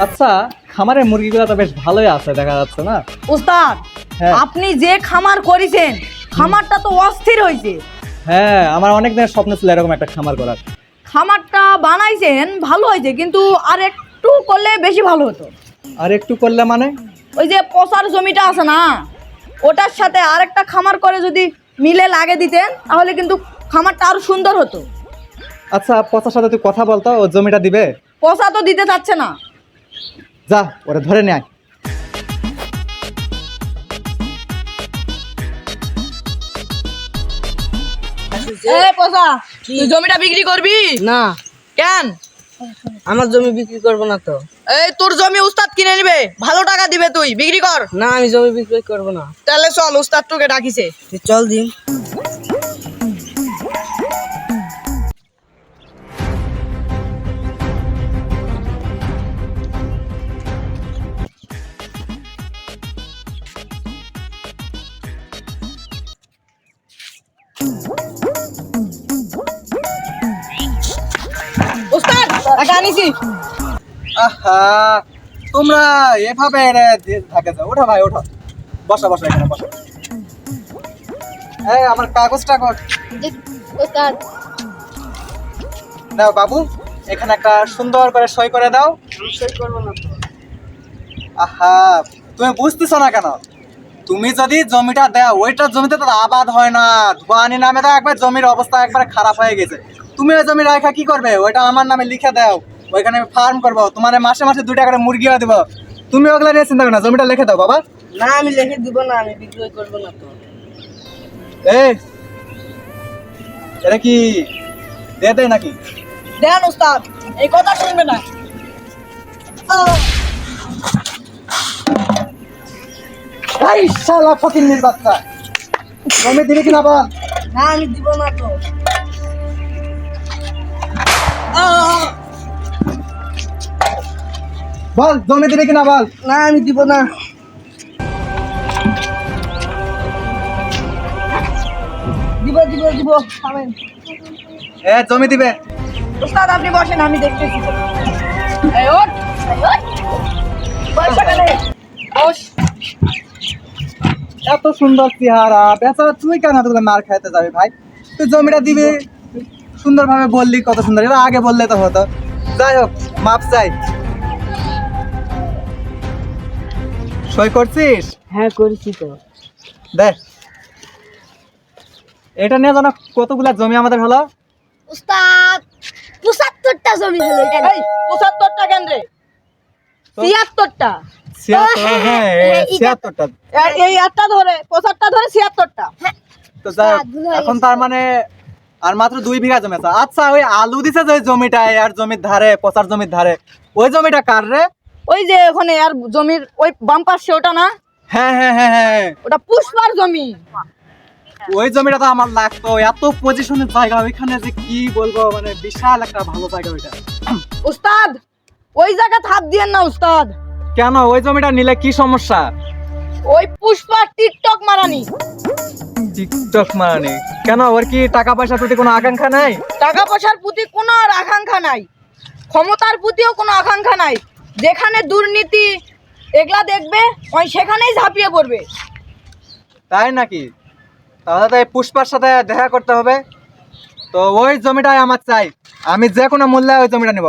আচ্ছা, খামারের মুরগিগুলো তো বেশ ভালোই আছে দেখা যাচ্ছে না? উস্তাদ, হ্যাঁ। আপনি যে খামার করেছেন খামারটা তো অস্থির হয়েছে। হ্যাঁ, আমার অনেক দিনের স্বপ্ন ছিল এরকম একটা খামার করার। খামারটা বানাইছেন ভালো হয়েছে, কিন্তু আর একটু করলে বেশি ভালো হতো। আর একটু করলে মানে? ওই যে পচার জমিটা আছে না, ওটার সাথে আরেকটা খামার করে যদি মিলে লাগে দিতেন তাহলে কিন্তু খামারটা আরো সুন্দর হতো। আচ্ছা, পচার সাথে তুই কথা বলতো, ও জমিটা দিবে? পচা তো দিতে চাচ্ছে না। যা, ওরে ধরে নেয়। এই পচা, তুই জমিটা বিক্রি করবি না, কেন? আমার জমি বিক্রি করবো না তো। এই তোর জমি উস্তাদ কিনে নিবে, ভালো টাকা দিবে, তুই বিক্রি কর। না, আমি জমি বিক্রি করবো না। তাহলে চল, উস্তাদ তোকে ডাকিছে। তুই চল দিন। উস্তাদ, টাকা আনিছি। আহা, তোমরা এভাবে থাকে যাও। ওঠো ভাই, ওঠো, বসো বসো, এখানে বসো। এই আমার কাগজটা কর। নাও বাবু, এখানে একটা সুন্দর করে সই করে দাও। সই করবো না তো। আহা, তুমি বুঝতেছো না কেন? তুমি যদি জমিটা দাও, ওইটার জমিতে তো আবাদ হয় না, ধোয়ানি নামে তো একবার জমির অবস্থা একবার খারাপ হয়ে গেছে। তুমি ওই জমি রাখা কি করবে? ওইটা আমার নামে লিখে দাও, ওইখানে আমি ফার্ম করবো, তোমার মাসে মাসে 2 টাকা করে মুরগিও দেবো। তুমি ওগুলা নিয়ে চিন্তা করো না, জমিটা লিখে দাও বাবা। না, আমি লিখে দিব না, আমি বিক্রি করবো না তো। এই, এটা কি দিয়ে দেয় নাকি? দেন উস্তাদ, এই কথা শুনবে না। এই শালা ফকিন্নির বাচ্চা, জমি দিবি কিনা বল? না, আমি দিব না তো। বল, জমি দিবি কিনা বল? না, আমি দিব না। দিব দিব দিব, থামেন। জমি দিবে। উস্তাদ আপনি বসেন, আমি দেখতেছি। এই ওঠ, বস এখানে, বস। এত সুন্দর চেহারা, বেচারা তুই কেন এতগুলো মার খাইতে যাবি ভাই? তুই জমিটা দিবি, সুন্দরভাবে বললি, কত সুন্দর, এটা আগে বললে তো হতো। যাই হোক, মাপ চাই। সই করছিস? হ্যাঁ, করেছি তো। দেখ, এটা নিয়ে জানো কতগুলা জমি আমাদের হলো? উস্তাদ ৭৫টা জমি হলো এটা এই ৭৫টা কেন রে? ৭৬টা। 76, হ্যাঁ, 76টা। এই একটা ধরে ৭৫টা ধরে ৭৬টা। তো যাই হোক, এখন তার মানে আর মাত্র 2 বিঘা জমি আছে। আচ্ছা, ওই আলু দিছে যে ওই জমিটায়, আর জমির ধারে, পচার জমির ধারে, ওই জমিটা কার রে? ওই যে ওখানে আর জমির ওই বাম পাশে, ওটা না? হ্যাঁ হ্যাঁ হ্যাঁ হ্যাঁ, ওটা পুষ্পার জমি। ওই জমিটা তো আমার লাগতো, এত পজিশনের জায়গা ওইখানে, যে কি বলবো, মানে বিশাল একটা ভালো জায়গা ওইটা। উস্তাদ, ওই জায়গা থাপ দিয়েন না উস্তাদ। কেন, ওই জমিটা নিলে কি সমস্যা? ওই পুষ্পার টিকটক মারানি। টিকটক মানে কেন? ওর কি টাকা পয়সার প্রতি কোনো আকাঙ্ক্ষা নাই? টাকা পয়সার প্রতি কোনো আর আকাঙ্ক্ষা নাই, ক্ষমতার প্রতিও কোনো আকাঙ্ক্ষা নাই। যেখানে দুর্নীতি এগুলা দেখবে, ওই সেখানেই ঝাঁপিয়ে পড়বে। তাই নাকি? তাহলে তো এই পুষ্পার সাথে দেখা করতে হবে। তো ওই জমিটাই আমার চাই, আমি যে কোনো মূল্যে ওই জমিটা নিব।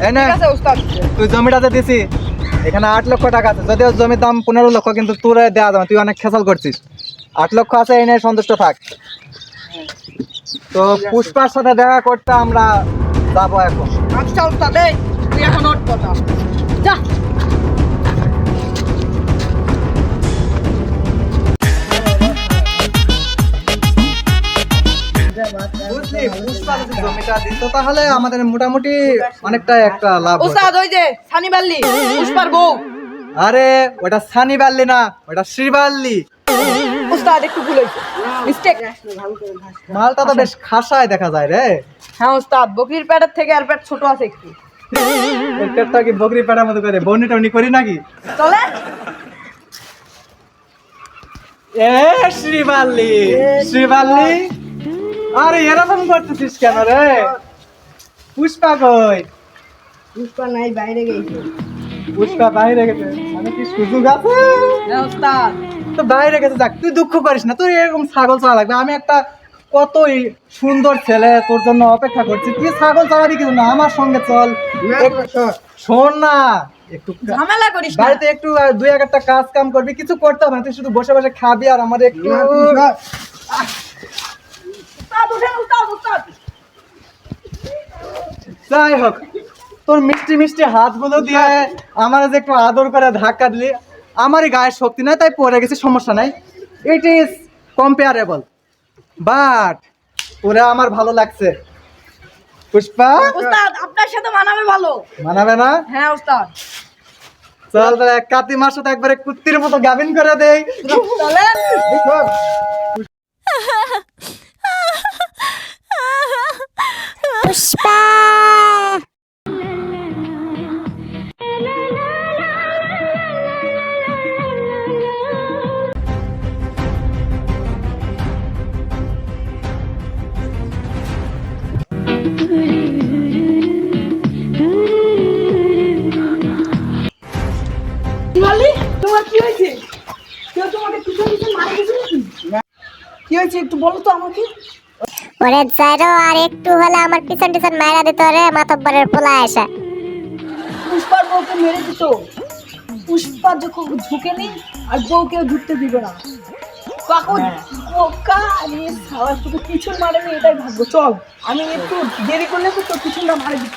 এই নে, ঠিক আছে উস্তাদ। তুই জমিটাতে দিছি, এখানে 8 লক্ষ টাকা আছে। যদিও জমির দাম 15 লক্ষ, কিন্তু তোর দেওয়া যাবে, তুই অনেক খেসাল করছিস। 8 লক্ষ আছে, এই নিয়ে সন্তুষ্ট থাক। তো পুষ্পার সাথে দেখা করতে আমরা যাবো এখন। আচ্ছা উস্তাদ, এই তুই এখন ওঠ কথা যা। বুঝলি, পুষ্পা যদি জমিটা দিত তাহলে আমাদের মোটামুটি অনেকটা একটা লাভ হতো। উস্তাদ, ওই যে সানিবাল্লি পুষ্পার বউ। আরে ওটা সানি বাল্লি না, ওটা শ্রীবাল্লি। উস্তাদ একটু ভুল হয়েছে, মিস্টেক। মালটা তো বেশ খাসায় দেখা যায় রে। হ্যাঁ উস্তাদ, বকরির পেটের থেকে আর পেট ছোট আছে একটু। ওই পেটটা কি বকরি পেটার মতো করে বনি টনি করি নাকি? চলে। এ শ্রীবাল্লি, শ্রীবাল্লি, আরে এরকম করতেছিস কেন রে? পুষ্পা কই? পুষ্পা নাই বাইরে গেছে। পুষ্পা বাইরে গেছে মানে কি সুযোগ আছে? হ্যাঁ ওস্তাদ। তো বাইরে গেছে, যাক তুই দুঃখ করিস না, তুই এরকম ছাগল চড়া লাগবে। আমি একটা কতই সুন্দর ছেলে তোর জন্য অপেক্ষা করছি, তুই ছাগল চড়াবি কিছু না, আমার সঙ্গে চল। শোন না, একটু ঝামেলা করিস না। বাড়িতে একটু দুই একটা কাজ কাম করবি, কিছু করতে হবে না, তুই শুধু বসে বসে খাবি আর আমাদের একটু। উস্তাদ উঠেন, উস্তাদ উস্তাদ। যাই হোক, তোর মিষ্টি মিষ্টি হাতগুলো দিয়ে আমার যে একটু আদর করে ধাক্কা দিলি, আমারই গায়ের শক্তি নাই তাই পড়ে গেছে, সমস্যা নাই, ইট ইজ কম্পেয়ারেবল, বাট ওরা আমার ভালো লাগছে। পুষ্পা উস্তাদ আপনার সাথে মানাবে ভালো। মানাবে না? হ্যাঁ উস্তাদ। চল তাহলে কাতি মার সাথে একবারে কুত্তির মতো গাভিন করে দেই। চলেন। পুষ্পা শিবালি, তোমার কি হয়েছে? কেউ তোমাকে পিছন পিছন মারা গেছে নাকি? কি হয়েছে একটু বলো তো আমাকে। ওরে যাইরো আর একটু হলে আমার পিছন পিছন মাইরা দিত রে মাতব্বরের পোলা এসে। পুষ্পার বউকে মেরে দিত। পুষ্পা যখন ঝুঁকেনি আর বউকে ঢুকতে দিবে না। কাকু বোকা, আরে সারা শুধু পিছন মারেনি, এটাই ভাগ্য। চল, আমি একটু দেরি করলে তো তোর পিছনটা মারে দিত।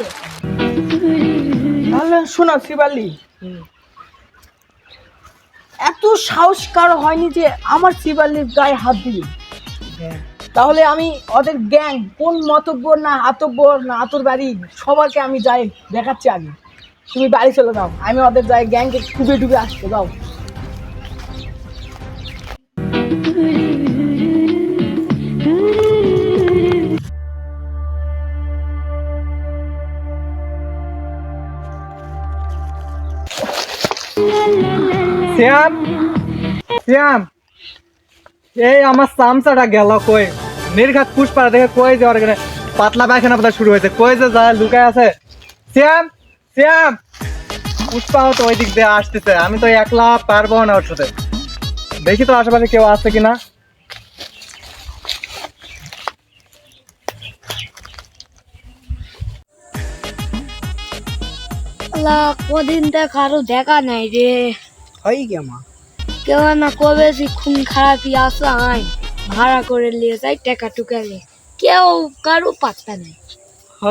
তাহলে শোনা শিবালি, এত সাহস কারো হয়নি যে আমার শিবালির গায়ে হাত দিবি। তাহলে আমি ওদের গ্যাং কোন মতব্বর না আতব্বর না আতর বাড়ি সবাইকে আমি যাই দেখাচ্ছি। আগে তুমি বাড়ি চলে যাও, আমি ওদের যাই গ্যাংকে ডুবে ডুবে আসতে দাও। শ্যাম, শ্যাম, এই আমার চামচাটা গেল কই? নির্ঘাত পুষ্পা দেখে কই যে ওর এখানে পাতলা পায়খানা বোধহয় শুরু হয়েছে, কই যে যায় লুকায় আছে? শ্যাম, শ্যাম, পুষ্পাও তো ওই দিক দিয়ে আসতেছে, আমি তো একলা পারবো না ওর সাথে, দেখি তো আশেপাশে কেউ আছে কিনা। কদিন কারো দেখা নাই রে। হয় কি আমা? কেউ না কবে খুন খারাপই আসা আই ভাড়া করে নিয়ে যাই টাকা টুকালে, কেউ কারো পাত্তা নেই।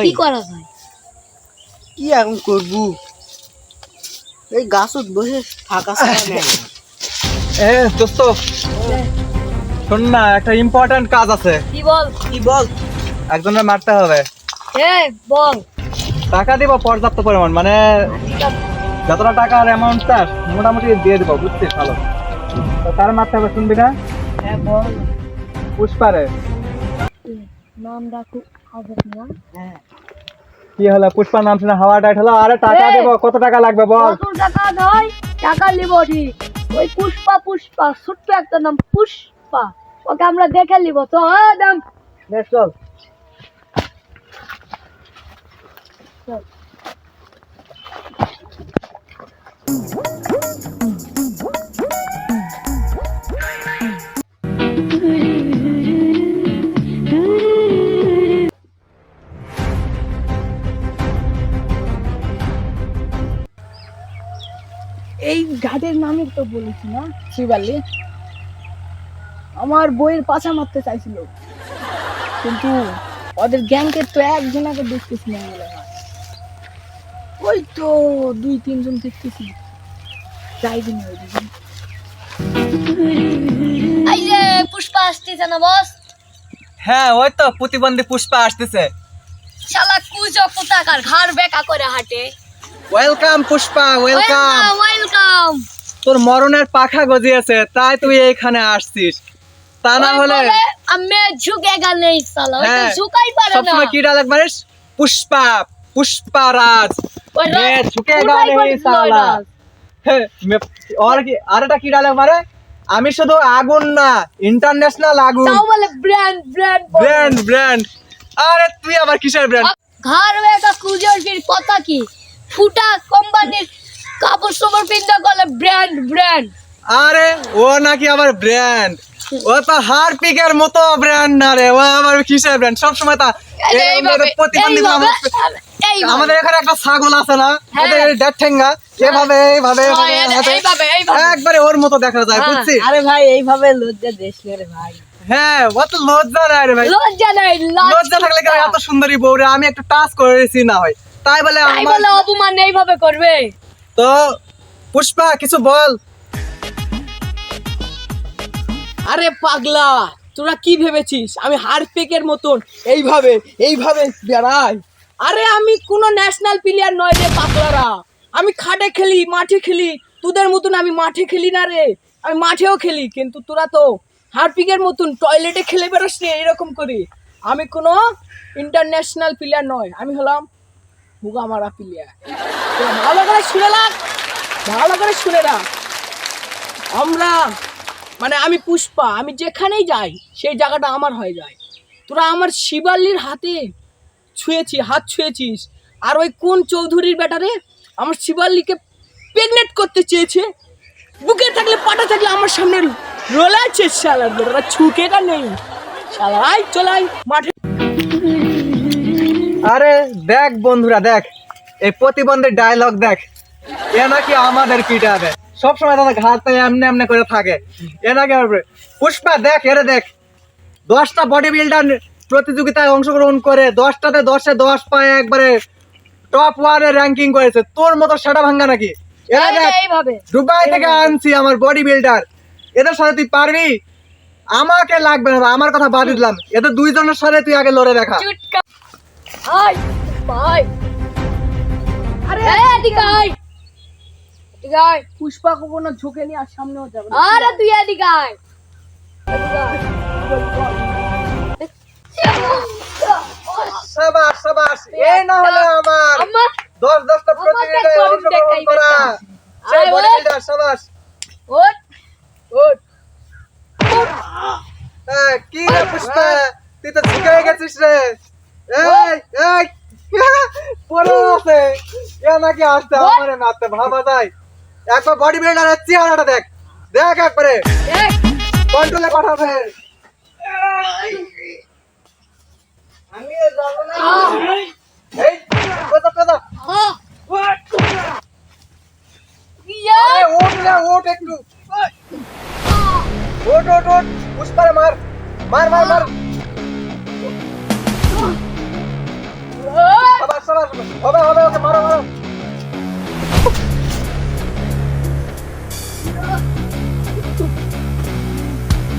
কি করা যায়? কি এখন করবো? এই গাছত বসে থাকা ছাড়া নেই। এ দোস্ত, শোন না, একটা ইম্পর্টেন্ট কাজ আছে। কি বল? কি বল? একজনের মারতে হবে। বল। টাকা দিব পর্যাপ্ত পরিমাণ, মানে যতটা টাকার অ্যামাউন্ট চাস মোটামুটি দিয়ে দিব, বুঝছিস? ভালো তো তার মারতে হবে, শুনবি না? হ্যাঁ বল। পুষ্পারে। নাম ডাকু হবে না? হ্যাঁ কি হলো? পুষ্পার নাম শুনে হাওয়া টাইট হলো। আরে টাকা দেবো, কত টাকা লাগবে বল? কত টাকা নয়, টাকা নিব ঠিক। ওই পুষ্পা পুষ্পা ছোট্ট একটা নাম পুষ্পা, ওকে আমরা দেখে নিব তো। দাম চল। এই ঘাটের নামই তো বলেছি না শিবালি। আমার বইয়ের পাছা মারতে চাইছিল, কিন্তু ওদের গ্যাংকে তো একজনাকে দেখতেছি না মনে হয়। ওই তো 2-3 জন দেখতেছি, যাই দিন ওই দিন। এই যে পুষ্পা আসতেছে না বস? হ্যাঁ, ওই তো প্রতিবন্ধী পুষ্পা আসতেছে। শালা কুজো কোথাকার ঘাড় বেকা করে হাঁটে। Welcome Pushpa, welcome. ওয়েলকাম। তোর মরণের পাখা গজিয়েছে তাই তুই এইখানে আসছিস, তা না হলে আমি ঝুঁকেগা নেই শালা, ওই তো হ্যাঁ, ঝুঁকাই পারে না। সবসময় কি ডায়লগ মারিস? পুষ্পা, পুষ্পারাজ, ওই ये রাজ झुकेगा পুরাই नहीं পারে साला। রাজ। और কি আরেটা কি ডায়লগ মারে? আমি শুধু আগুন না, ইন্টারন্যাশনাল আগুন। তাও বলে ব্র্যান্ড ব্র্যান্ড ব্র্যান্ড ব্র্যান্ড। আরে তুই আবার কিসের ব্র্যান্ড? ঘাড় বেকা কুজোর ফির কথা কি? ফুটা কোম্পানির কাপড় সাপড় পিন্ধা গলে ব্র্যান্ড ব্র্যান্ড। আরে ও নাকি আবার ব্র্যান্ড, ও তো হারপিকের মতো ব্র্যান্ড না রে, ও আবার কিসের ব্র্যান্ড? সবসময় তা প্রতিবন্ধী আমাদের এখানে একটা ছাগল আছে না, দেড় ঠেঙ্গা, এভাবে এইভাবে একবারে ওর মতো দেখা যায়, বুঝছিস? আরে ভাই এইভাবে লজ্জা দেশ রে ভাই। হ্যাঁ, ও তো লজ্জা নাই রে ভাই, লজ্জা নাই, লজ্জা থাকলে কেন এত সুন্দরী বউ রে আমি একটু টাচ করেছি না হয়, তাই বলে তাই বলে অপমান এইভাবে করবে? তো পুষ্পা কিছু বল। আরে পাগলা, তোরা কি ভেবেছিস আমি হারপিকের মতন এইভাবে এইভাবে বেড়াই? আরে আমি কোনো ন্যাশনাল প্লেয়ার নয় রে পাগলারা, আমি খাটে খেলি, মাঠে খেলি, তোদের মতন আমি মাঠে খেলি না রে, আমি মাঠেও খেলি, কিন্তু তোরা তো হারপিকের মতন টয়লেটে খেলে বেরোস রে এরকম করি। আমি কোনো ইন্টারন্যাশনাল প্লেয়ার নয়, আমি হলাম মুগামারা প্লেয়ার। ভালো করে শুনে রাখ, ভালো করে শুনে রাখ। আমরা মানে আমি পুষ্পা, আমি যেখানেই যাই সেই জায়গাটা আমার হয়ে যায়। তোরা আমার শিবাল্লির হাতে হাত ছুঁয়েছিস, আর ওই কোন চৌধুরীর ব্যাটারে আমার শিবাল্লিকে প্রেগনেন্ট করতে চেয়েছে, বুকে থাকলে পাটা থাকলে আমার সামনে রোলাচ্ছে শালার বেটারা, ছুকেটা নেই শালা। আই চলাই মাঠে। আরে দেখ বন্ধুরা দেখ, এই প্রতিবন্ধীর ডায়লগ দেখ, এ নাকি আমাদের পিটাবে সবসময়, তাদের ঘাটতে এমনি এমনি করে থাকে, এ নাকি পুষ্পা দেখ, এরে দেখ 10টা বডি বিল্ডার প্রতিযোগিতায় অংশগ্রহণ করে 10টাতে 10-এ 10 পায়, একবারে টপ 1-এ র্যাঙ্কিং করেছে, তোর মতো সেটা ভাঙ্গা নাকি? এরা দেখ এইভাবে দুবাই থেকে আনছি আমার বডি বিল্ডার, এদের সাথে তুই পারবি? আমাকে লাগবে না, আমার কথা বাদ দিলাম, এদের দুইজনের সাথে তুই আগে লড়ে দেখা। চুটকা আই ভাই, আরে এদিকে আয়, এদিকে আয়। পুষ্পা কখনো ঝুঁকে নিয়ে আর সামনেও যাবে না। আরে তুই এদিকে আয়, এদিকে আয়। সাবাস সাবাস, এই না হলে আমার আমার 10-10টা প্রতিযোগিতায় আমাকে অংশগ্রহণ দেখাই করা বেটা। সেই আয় বডি ওঠ। বিল্ডার, সাবাস। ওঠ ওঠ। কি রে পুষ্পা, তুই তো ঝুঁকে গেছিস রে, এই এই পড়ে আছে, এ নাকি আসতে আমারে মারতে ভাবা যায়? একবার বডি বিল্ডারের চেহারাটা দেখ, দেখ একবারে দেখ কন্ট্রোলে পাঠাবে। আমি যাবো না। এই কোথা কোথা, ইয়া আরে ওঠ রে ওঠ, একটু ওঠ ওঠ ওঠ, পুষ্পারে মার মার মার মার, সাবাস সাবাস, হবে হবে, ওকে মারো মারো।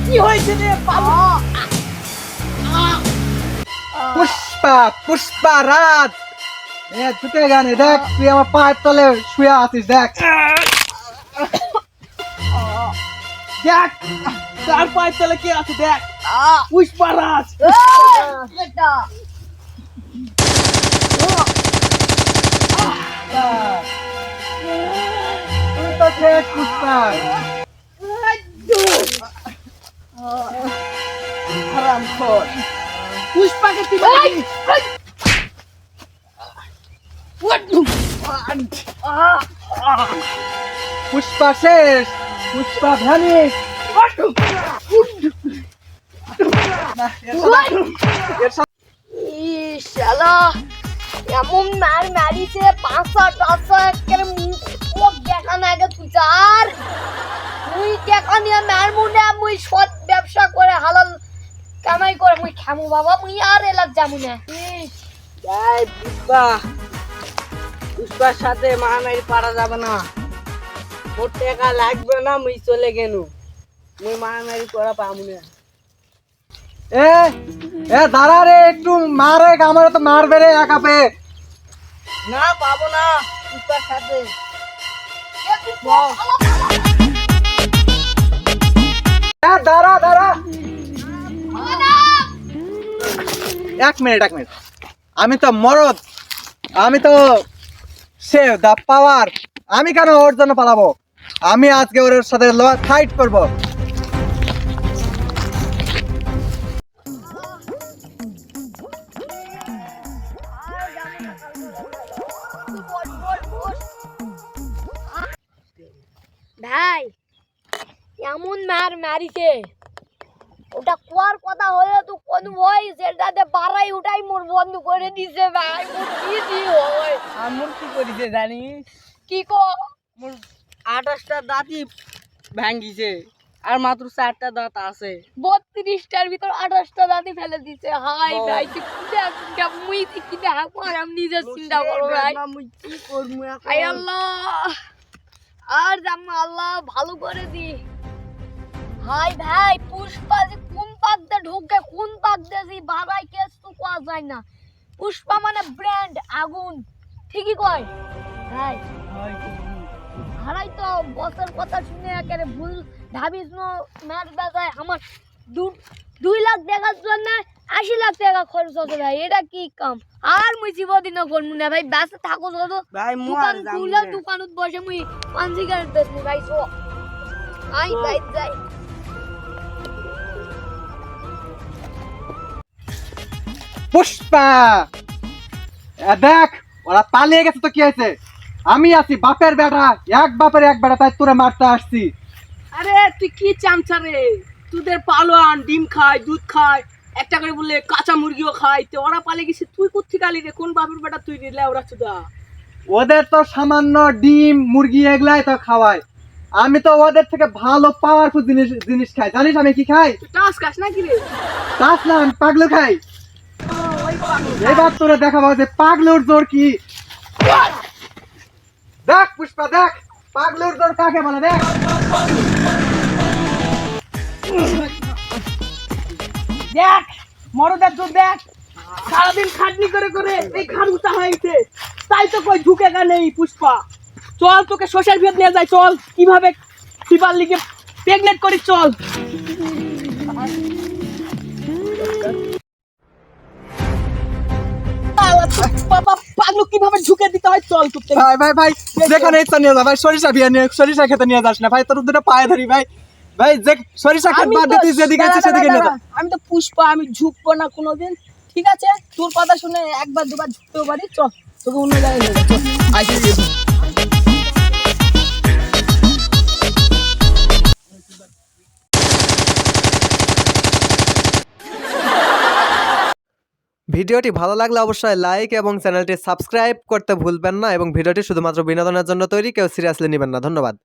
কি হয়েছে রে বাবা? পুষ্পা পুষ্পা রাজ, এ ঝুঁকে গানে দেখ, তুই আমার পায়ের তলে শুয়ে আছিস, দেখ দেখ তার পায়ের তলে কে আছে, দেখ পুষ্পা রাজ। বেটা তুই তো শেষ পুষ্পা। হারামখোর পুষ্পাকে তুই পুষ্পা শেষ, পুষ্পা ভ্যানিশ। শালা এমন মার মারিছে, পাঁচশো টাকা একের মুখ দেখা না গে তুই, আর মুই টাকা নিয়ে মার মুনে মুই সৎ ব্যবসা করে হালাল কামাই করে মুই খামু বাবা, মুই আর এলাক যামু না। যাই পুষ্পা, পুষ্পার সাথে মারামারি পারা যাবে না, মোর টাকা লাগবে না, মুই চলে গেলু, মুই মারামারি করা পাবো না। এ এ দাঁড়া রে, একটু মারে, আমার তো মারবে রে একা পে। না পাবো না পুষ্পার সাথে। দাঁড়া দাঁড়া, 1 মিনিট 1 মিনিট, আমি তো মরদ, আমি তো সে দা পাওয়ার, আমি কেন ওর জন্য পালাবো? আমি আজকে ওর সাথে ফাইট করব। ভাই এমন মার মারিছে ওটা কোয়ার কথা হলে তো কোন ভয় সেটাতে বাড়াই উঠাই মোর বন্ধ করে দিছে ভাই মোর কি দি হয় আমার কি করিছে জানিস? কি কো মোর 28টা দাঁতই ভাঙ্গিছে আর মাত্র 4টা দাঁত আছে। 32টার ভিতর 28টা দাঁতই ফেলে দিছে হাই ভাই তুই কিটা মুই কিটা আমি নিজে চিন্তা করো ভাই মুই কি করবো এখন? আয় আল্লাহ আর জাম্মা আল্লাহ ভালো করে দি হাই ভাই পুষ্পা যে কোন পাক দিয়ে ঢোকে কোন পাক দিয়ে যে বাড়াই কেস তো কোয়া যায় না পুষ্পা মানে ব্র্যান্ড আগুন ঠিকই কয় ভাই হারাই তো বসের কথা শুনে একেবারে ভুল ভাবিস না ম্যাচ বাজায় আমার 2 লাখ টাকার জন্য 80 লাখ টাকা খরচ হচ্ছে ভাই এটা কি কাম আর মুই জীবদিনও করবো না ভাই ব্যস্ত থাকো শুধু ভাই দোকান মোর খুলে দোকানত বসে মুই পান সিগারেট দেখবো ভাই সো আই যাই যাই পুষ্পা দেখ ওরা পালিয়ে গেছে তো কি হয়েছে আমি আছি বাপের বেটা এক বাপের এক বেটা তাই তোরে মারতে আসছি আরে তুই কি চামচা রে তোদের পালোয়ান ডিম খায় দুধ খায় একটা করে বললে কাঁচা মুরগিও খায় তো ওরা পালে গেছে তুই কোথেকে আলি রে কোন বাপের বেটা তুই রে ওরা চুদা ওদের তো সামান্য ডিম মুরগি এগুলাই তো খাওয়ায় আমি তো ওদের থেকে ভালো পাওয়ারফুল জিনিস জিনিস খাই জানিস আমি কি খাই তুই টাস খাস নাকি রে তাস না আমি পাগলু খাই এবার তোরে দেখাবো যে পাগলুর জোর কি দেখ পুষ্পা দেখ পাগলুর জোর কাকে বলে দেখ দেখ মরদের তো দেখ সারাদিন খাটনি করে করে এই খাটুটা হয়েছে তাই তো কই ঢুকে গা নেই পুষ্পা চল তোকে সোশ্যাল ভিডিও নিয়ে যাই চল কিভাবে ফিফার লিগে প্রেগনেন্ট করি চল বাবা পাগলু কিভাবে ঢুকে দিতে হয় চল তোকে ভাই ভাই ভাই যেখানে ইচ্ছা নিয়ে যা ভাই সরিষা বিয়ে নিয়ে সরিষা খেতে নিয়ে যাস না ভাই তোর দুটো পায়ে ধরি ভাই ভাই যে সরিষা খেত বাদ দিয়ে তুই যেদিকে আছে সেদিকে নিয়ে যা আমি তো পুষ্পা আমি ঝুঁকবো না কোনোদিন ঠিক আছে তোর কথা শুনে একবার দুবার ঝুঁকতেও পারি চল তোকে অন্য জায়গায় নিয়ে যাবো, চল। ভিডিওটি ভালো লাগলে অবশ্যই লাইক এবং চ্যানেলটি সাবস্ক্রাইব করতে ভুলবেন না এবং ভিডিওটি শুধুমাত্র বিনোদনের জন্য তৈরি কেউ সিরিয়াসলি নেবেন না ধন্যবাদ।